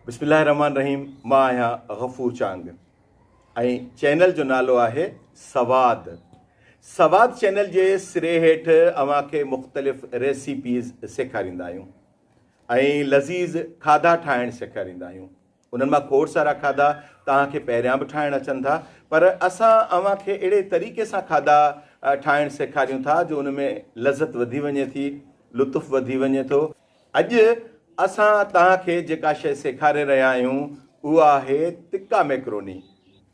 बिस्मिल्लाहिर्रहमानिर्रहीम। मां आहियां गफ़ूर चांग ऐं चैनल जो नालो आहे सवाद। सवाद चैनल जे सिरे हेठि अव्हांखे मुख़्तलिफ़ रेसिपीज़ सेखारींदा आहियूं ऐं लज़ीज़ खाधा ठाहिणु सेखारींदा आहियूं। उन्हनि मां खोड़ सारा खाधा तव्हांखे पहिरियां बि ठाहिणु अचनि था, पर असां अव्हांखे अहिड़े तरीक़े सां खाधा ठाहिणु सेखारियूं था जो उन में लज़त वधी वञे थी, लुत्फ़ वधी वञे थो। अॼु असां तव्हांखे जेका शइ सेखारे रहिया आहियूं उहा आहे तिक्का मैक्रोनी।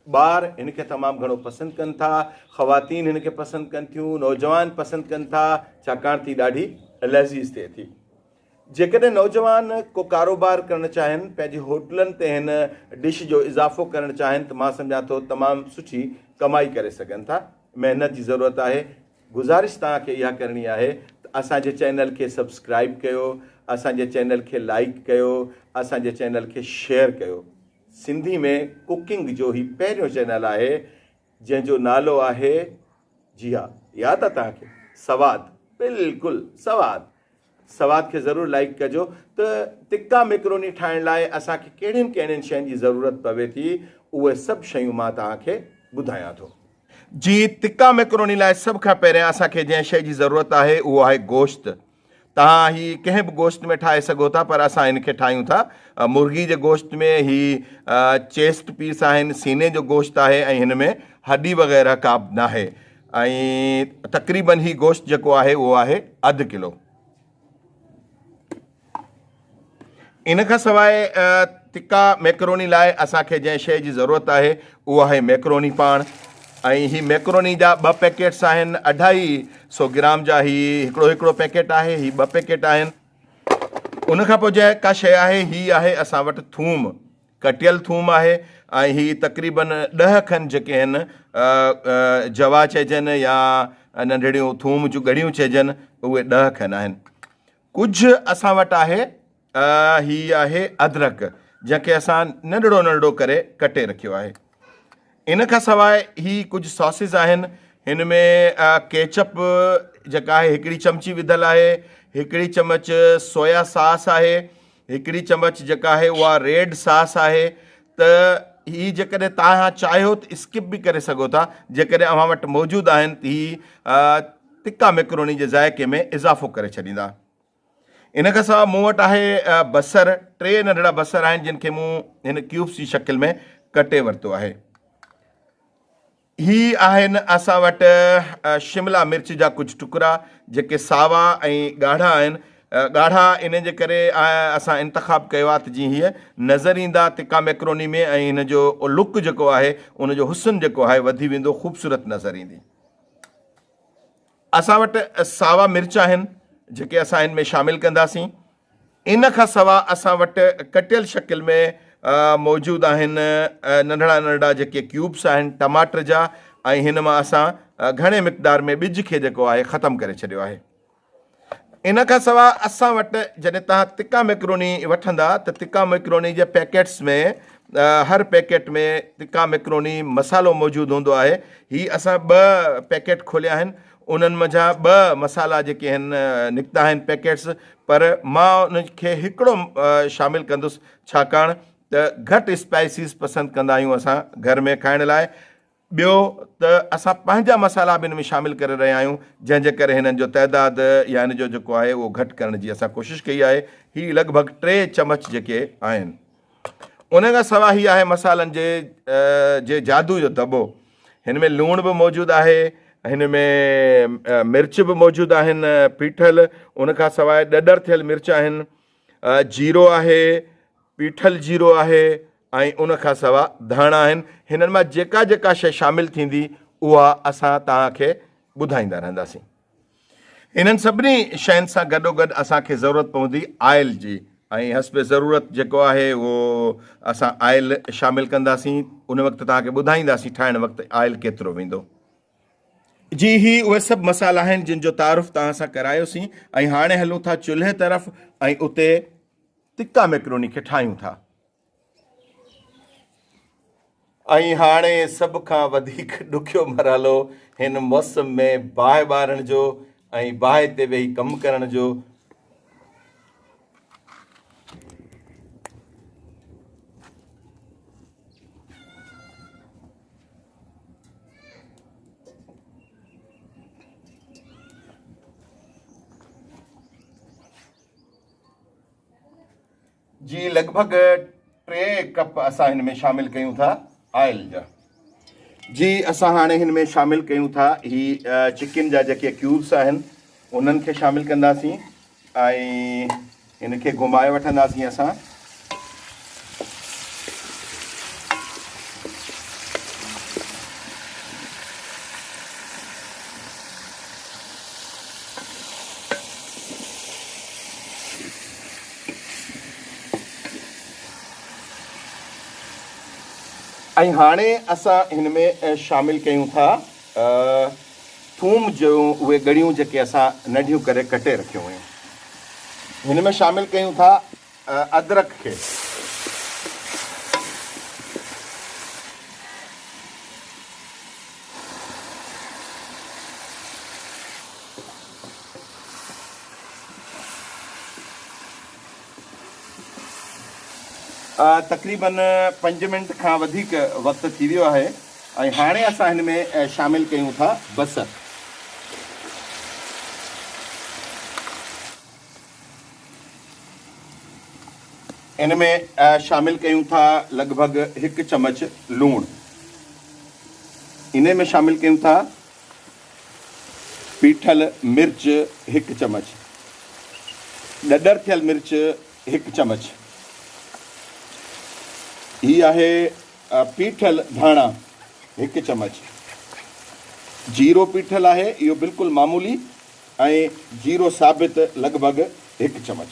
ॿार हिन खे तमामु घणो पसंदि कनि था, ख़वातीन हिन खे पसंदि कनि थियूं, नौजवान पसंदि कनि था, छाकाणि थी ॾाढी लज़ीज़ थिए थी। जेकॾहिं नौजवान को कारोबार करणु चाहिनि, पंहिंजी होटलनि ते हिन डिश जो इज़ाफ़ो करणु चाहिनि त मां सम्झां थो तमामु सुठी कमाई करे सघनि था। महिनत जी ज़रूरत आहे। गुज़ारिश तव्हांखे इहा करणी आहे त असांजे चैनल खे सब्सक्राइब कयो, असांजे चैनल खे लाइक कयो, असांजे चैनल खे शेयर कयो। सिंधी में कुकिंग जो ही पहिरियों चैनल आहे जंहिंजो नालो आहे, जी हा, यादि आहे तव्हांखे, सवाद। बिल्कुलु सवाद। सवाद खे ज़रूरु लाइक कजो। त तिक्का मैक्रोनी ठाहिण लाइ असांखे कहिड़ियुनि कहिड़ियुनि शयुनि जी ज़रूरत पवे थी, उहे सभु शयूं मां तव्हांखे ॿुधायां थो। जी, तिक्का मैक्रोनी लाइ सभ खां पहिरियां असांखे जंहिं शइ जी ज़रूरत आहे उहो आहे गोश्त। तव्हां ही कंहिं बि गोश्त में ठाहे सघो था, पर असां हिन खे ठाहियूं था मुर्गी जे गोश्त में। ही चेस्ट पीस आहिनि, सीने जो गोश्त आहे ऐं हिन में हड्डी वग़ैरह का बि न आहे। ऐं तक़रीबन ही गोश्त जेको आहे उहो आहे अधु किलो। इन खां सवाइ तिक्का मैक्रोनी लाइ असांखे जंहिं शइ जी ज़रूरत आहे उहा आहे मैक्रोनी पाण। ऐं ही मैक्रोनी जा 2 पैकेट्स आहिनि, 250 ग्राम जा ही हिकिड़ो पैकेट आहे, ही 2 पैकेट आहिनि। उन खां पोइ जेका शइ आहे ही आहे असां वटि थूम, कटियल थूम आहे। ऐं ही तक़रीबन 10 खनि जेके आहिनि जवा चइजनि या नंढड़ियूं थूम जूं ॻड़ियूं चइजनि, उहे 10 खनि आहिनि। कुझु असां वटि आहे ही आहे अदरक, जंहिंखे असां नंढड़ो करे कटे रखियो आहे। इन खां सवाइ ही कुझु सॉसिस आहिनि। हिन में केचप जेका आहे 1 चमची विधल आहे, 1 चमच सोया सॉस आहे, 1 चमच जेका आहे उहा रेड सॉस आहे। त ही जेकॾहिं तव्हां चाहियो त स्किप बि करे सघो था। जेकॾहिं अव्हां वटि मौजूदु आहिनि त ही तिक्का मैक्रोनी जे ज़ाइक़े में इज़ाफ़ो करे छॾींदा। इन खां सवाइ मूं वटि आहे बसर, 3 नंढड़ा बसर आहिनि जिन खे मूं हिन क्यूब्स जी शकिल में कटे वरितो आहे। ही आहिनि असां वटि शिमला मिर्च जा कुझु टुकड़ा जेके सावा ऐं ॻाढ़ा आहिनि। ॻाढ़ा इन जे करे असां इंतख़ाब कयो आहे त जीअं हीअ नज़र ईंदा तिक्का मैक्रोनी में, ऐं हिन जो लुक जेको आहे उनजो हुस्न जेको आहे वधी वेंदो, ख़ूबसूरत नज़र ईंदी। असां वटि सावा मिर्च आहिनि जेके असां हिन में शामिलु कंदासीं। इन खां सवाइ असां वटि कटियल शकिल में मौजूदु आहिनि नंढड़ा जेके क्यूब्स आहिनि टमाटर जा, ऐं हिन मां असां घणे मिक़दार में ॿिज खे जेको आहे ख़तमु करे छॾियो आहे। इन खां सवाइ असां वटि जॾहिं तव्हां तिक्का मैक्रोनी वठंदा त तिक्का मैक्रोनी जे पैकेट्स में हर पैकेट में तिक्का मैक्रोनी मसालो मौजूदु हूंदो आहे। ही असां 2 पैकेट खोलिया आहिनि, उन्हनि मंझां 2 मसाला जेके आहिनि निकिता आहिनि पैकेट्स, पर मां उनखे हिकिड़ो शामिलु कंदुसि, छाकाणि त घटि स्पाइसिस पसंदि कंदा आहियूं असां घर में खाइण लाइ। ॿियो त असां पंहिंजा मसाला बि हिन में शामिलु करे रहिया आहियूं, जंहिंजे करे हिननि जो तइदादु या हिन जो जेको आहे उहो घटि करण जी असां कोशिशि कई आहे। ही लॻभॻि 3 चमच जेके आहिनि। उन खां सवाइ ही आहे मसालनि जे जादू जो दॿो। हिन में लूण बि मौजूदु आहे, हिन में मिर्च बि मौजूदु आहिनि पीठल। उन खां सवाइ ॾॾर थियल मिर्च आहिनि, जीरो आहे, पीठल जीरो आहे, ऐं उन खां सवाइ धाणा आहिनि। हिननि मां जेका शइ शामिलु थींदी उहा असां तव्हांखे ॿुधाईंदा रहंदासीं। इन्हनि सभिनी शयुनि सां गॾोगॾु असांखे ज़रूरत पवंदी आयल जी, ऐं हस्ब ज़रूरत जेको आहे उहो असां आयल शामिलु कंदासीं। उन वक़्तु तव्हांखे ॿुधाईंदासीं ठाहिण वक़्तु आयल केतिरो वेंदो। जी, ही उहे सभु मसाला आहिनि जिन जो तारुफ़ तव्हां सां करायोसीं, ऐं हाणे हलूं था चुल्हे तरफ़ ऐं उते तिक्का मैक्रोनी खे ठाहियूं था। ऐं हाणे सभ खां वधीक ॾुखियो मरहलो हिन मौसम में बाहि ॿारण जो ऐं बाहि ते वेही कमु करण जो। जी लॻभॻि 3 कप असां हिन में शामिल कयूं था ऑयल जा। जी असां हाणे हिन में शामिल कयूं था ही चिकन जा जेके क्यूब्स आहिनि उन्हनि खे शामिल कंदासीं ऐं हिन खे घुमाए वठंदासीं असां। ऐं हाणे असां हिन में शामिल कयूं था थूम जो उहे ॻड़ियूं जेके असां नंढियूं करे कटे रखियूं हुयूं। हिन में शामिल कयूं था अदरक खे। तक़रीबन 5 मिंट खां वधीक वक़्तु थी वियो आहे ऐं हाणे असां हिन में शामिल कयूं था बसर। इन में शामिल कयूं था लॻभॻि 1 चम्मच लूणु। इन में शामिल कयूं था पीठल मिर्च 1 चम्मच, ॾॾर थियल मिर्च 1 चम्मच, ही आहे पीठल धाणा 1 चम्मच, जीरो पीठल आहे इहो बिल्कुलु मामूली, ऐं जीरो साबित लॻभॻि 1 चम्मच।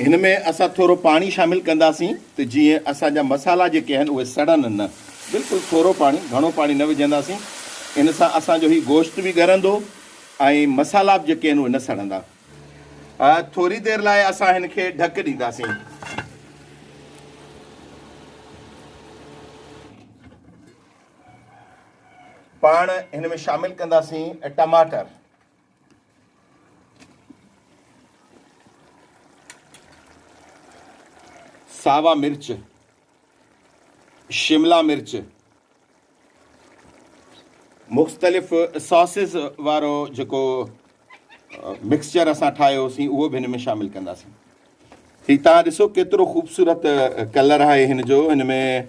हिन में असां थोरो पाणी शामिल कंदासीं त जीअं असांजा मसाला जेके आहिनि उहे सड़नि न। बिल्कुलु थोरो पाणी, घणो पाणी न विझंदासीं। इन सां असांजो ही गोश्त बि ॻरंदो ऐं मसाला बि जेके आहिनि उहे न सड़ंदा। थोरी देरि लाइ असां हिन खे ढक ॾींदासीं। पाण हिन में शामिल कंदासीं टमाटर, सावा मिर्च, शिमला मिर्च, मुख़्तलिफ़ सॉसेस वारो जेको मिक्सचर असां ठाहियोसीं उहो बि हिन में शामिल कंदासीं। ही तव्हां ॾिसो केतिरो ख़ूबसूरत कलर आहे हिन जो। हिन में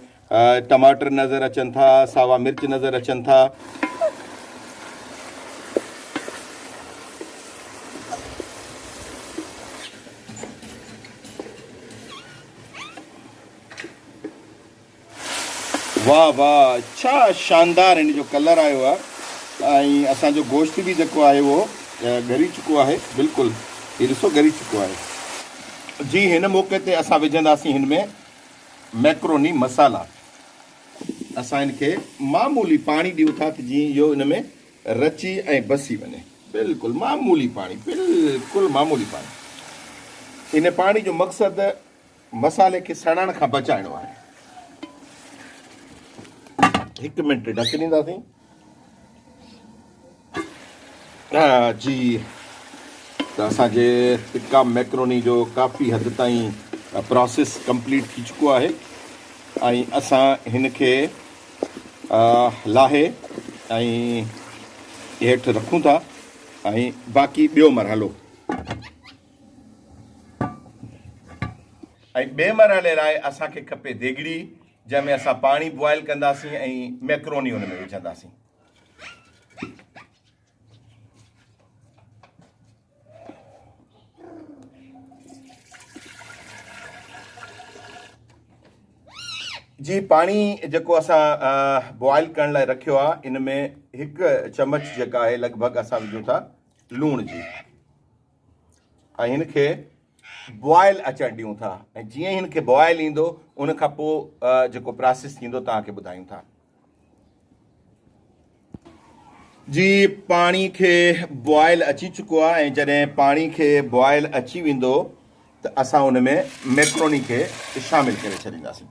टमाटर नज़र अचनि था, सावा मिर्च नज़र अचनि था। वाह वाह, छा शानदार हिन जो कलर आयो आहे ऐं असांजो गोश्त बि जेको आहे उहो ॻरी चुको आहे। बिल्कुलु हीउ ॾिसो ॻरी चुको आहे। जी हिन मौक़े ते असां विझंदासीं हिन में मैक्रोनी मसाला। असां हिन खे मामूली पाणी ॾियूं था त जीअं इहो हिन में रची ऐं बसी वञे। बिल्कुलु मामूली पाणी, बिल्कुलु मामूली पाणी। इन पाणी जो मक़सदु मसाले खे सड़ण खां बचाइणो आहे। 1 मिंट ढक ॾींदासीं। जी त असांजे टिक्का मैक्रोनी जो काफ़ी हद ताईं प्रोसेस कंप्लीट थी चुको आहे ऐं असां हिन खे लाहे ऐं हेठि रखूं था ऐं बाक़ी ॿियो मरहलो। ऐं ॿिए मरहले लाइ असांखे खपे देगिड़ी, जंहिंमें असां पाणी बॉइल कंदासीं ऐं मैक्रोनी हुन में विझंदासीं। जी पाणी जेको असां बॉइल करण लाइ रखियो आहे इन में 1 चम्मच जेका आहे लॻभॻि असां विझूं था लूण जी ऐं हिन खे बॉइल अचणु ॾियूं था। ऐं जीअं हिन खे बॉइल ईंदो उन खां पोइ जेको प्रोसेस थींदो तव्हांखे ॿुधायूं था। जी पाणी खे बॉइल अची चुको आहे ऐं जॾहिं पाणी खे बॉइल अची वेंदो त असां हुन में मैक्रोनी खे शामिल करे छॾींदासीं।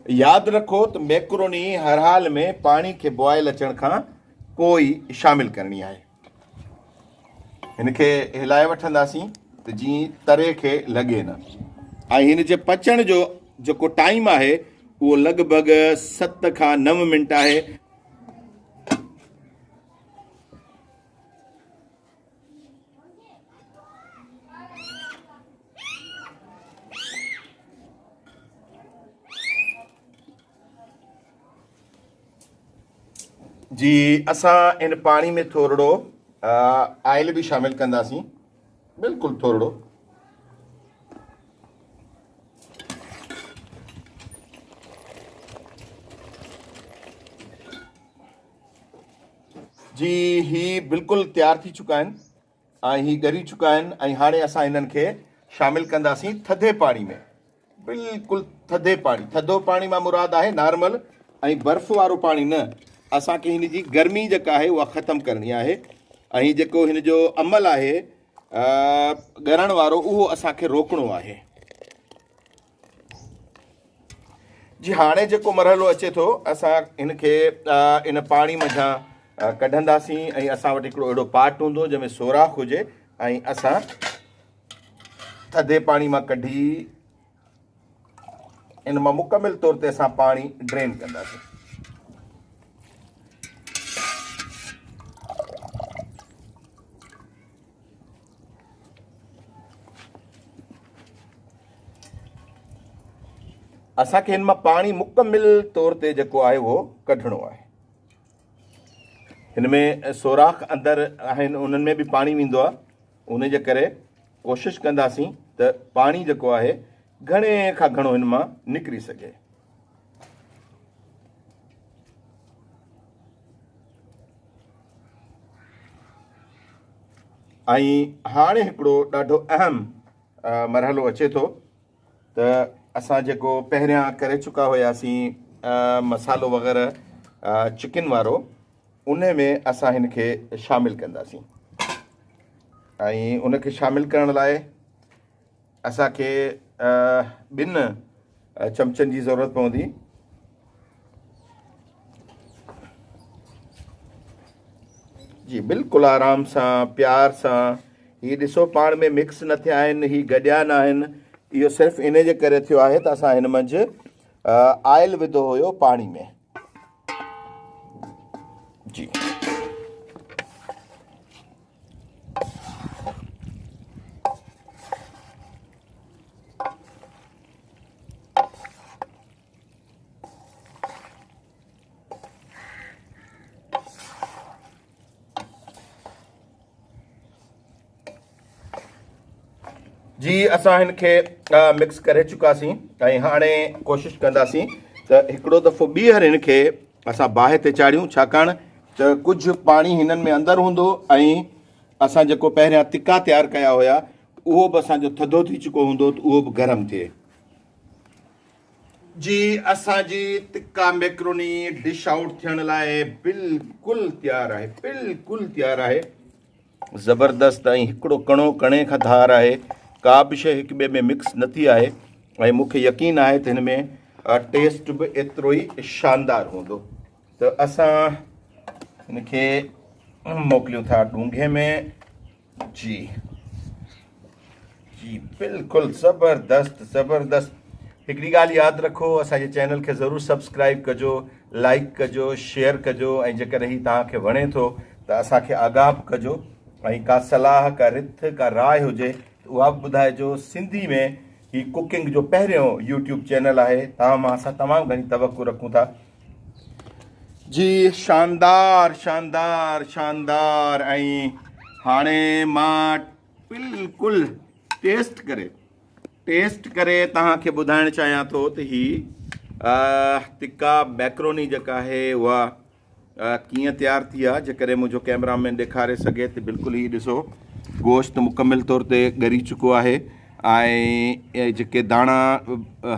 यादि रखो त मैक्रोनी हर हाल में पाणी खे बॉइल अचण खां पोइ ई शामिल करणी आहे। हिन खे हिलाए वठंदासीं त जीअं तरे खे लॻे न। ऐं हिन जे पचण जो जेको टाइम आहे उहो लॻभॻि 7 खां 9 मिंट आहे। जी असां इन पाणी में थोरो आयल भी शामिल कंदासीं, बिल्कुलु थोरो। जी ही बिल्कुलु तैयार थी चुका आहिनि ऐं ही ॻरी चुका आहिनि ऐं हाणे असां इन्हनि खे शामिल कंदासीं थधे पाणी में, बिल्कुलु थधे पाणी। थधो पाणी मां मुराद आहे नॉर्मल ऐं बर्फ़ वारो पाणी न। असांखे हिन जी गर्मी जेका आहे उहा ख़तमु करणी आहे ऐं जेको हिन जो अमल आहे ॻरण वारो उहो असांखे रोकणो आहे। जी हाणे जेको मरहलो अचे थो असां हिन खे इन पाणी मथां कढंदासीं ऐं असां वटि हिकिड़ो अहिड़ो पाट हूंदो जंहिंमें सोराख़ हुजे ऐं असां थधे पाणी मां कढी इन मां मुकमिल तौर ते असां पाणी ड्रेन कंदासीं। असांखे हिन मां पाणी मुकमिल तौर ते जेको आहे उहो कढणो आहे। हिन में सोराख़ अंदरि आहिनि, उन्हनि में बि पाणी वेंदो आहे, उन जे करे कोशिशि कंदासीं त पाणी जेको आहे घणे खां घणो हिन मां निकिरी सघे। ऐं हाणे हिकिड़ो ॾाढो अहम मरहलो अचे थो त असां जेको पहिरियां करे चुका हुयासीं मसालो वग़ैरह चिकन वारो, उन में असां हिन खे शामिल कंदासीं ऐं उनखे शामिल करण लाइ असांखे 2 चमचनि जी ज़रूरत पवंदी। जी बिल्कुलु आराम सां प्यार सां। हीअ ॾिसो पाण में मिक्स न थिया आहिनि, हीअ गॾिया न आहिनि। इहो सिर्फ़ु इन जे करे थियो आहे त असां हिन मंझि आयल विधो हुयो पाणी में। जी जी असां हिन खे मिक्स करे चुकासीं ऐं हाणे कोशिशि कंदासीं त हिकिड़ो दफ़ो ॿीहर हिन खे असां बाहि ते चाढ़ियूं, छाकाणि त कुझु पाणी हिननि में अंदरि हूंदो ऐं असां जेको पहिरियां तिका तयारु कया हुया उहो बि असांजो थधो थी चुको हूंदो त उहो बि गरम थिए। जी असांजी तिका मैक्रोनी डिश आउट थियण लाइ बिल्कुलु तयारु आहे, बिल्कुलु तयारु आहे। ज़बरदस्त ऐं हिकिड़ो कणो कणे खां धार आहे, का बि शइ हिक ॿिए में मिक्स न थी आहे ऐं मूंखे यकीन आहे त हिन में टेस्ट बि एतिरो ई शानदार हूंदो। त असां हिन खे मोकिलियूं था ॾूंघे में। जी जी बिल्कुलु ज़बरदस्त ज़बरदस्त। हिकिड़ी ॻाल्हि यादि रखो, असांजे चैनल खे ज़रूरु सब्सक्राइब कजो, लाइक कजो, शेयर कजो ऐं जेकॾहिं हीउ तव्हांखे वणे थो त असांखे आगाह कजो ऐं का सलाह का रिथ का राय हुजे त उहा बि ॿुधाइजो। सिंधी में ही कुकिंग जो पहिरियों यूट्यूब चैनल आहे, तव्हां मां असां तमामु घणी तवक़ो रखूं था। जी शानदार शानदार शानदार। ऐं हाणे मां बिल्कुलु टेस्ट करे तव्हांखे ॿुधाइणु चाहियां थो त ही तिका मैक्रोनी जेका आहे उहा कीअं तयारु थी आहे। जेकॾहिं मुंहिंजो कैमरामैन ॾेखारे सघे त बिल्कुलु ही ॾिसो गोश्त मुकमिल तौर ते ॻरी चुको आहे ऐं जेके दाणा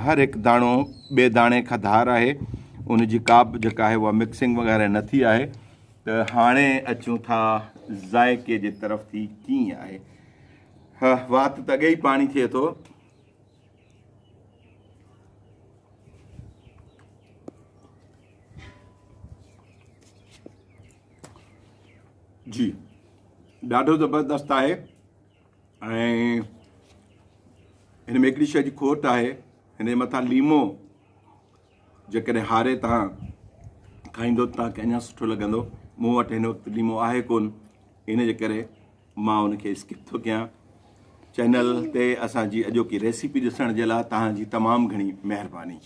हर हिकु दाणो ॿिए दाणे खां धार आहे, उन जी का बि जेका आहे उहा मिक्सिंग वग़ैरह न थी आहे। त हाणे अचूं था ज़ाइक़े जे तरफ़ थी कीअं आहे। हा वात त अॻे ई पाणी थिए थो। जी ॾाढो ज़बरदस्त आहे ऐं हिन में हिकिड़ी शइ जी खोट आहे, हिन जे मथां लीमो जेकॾहिं हारे तव्हां खाईंदो त तव्हांखे अञा सुठो लॻंदो। मूं वटि हिन वक़्तु लीमो आहे कोन, इन जे करे मां उनखे स्किप थो कयां। चैनल ते असांजी अॼोकी रेसिपी ॾिसण जे लाइ तव्हांजी तमामु घणी महिरबानी।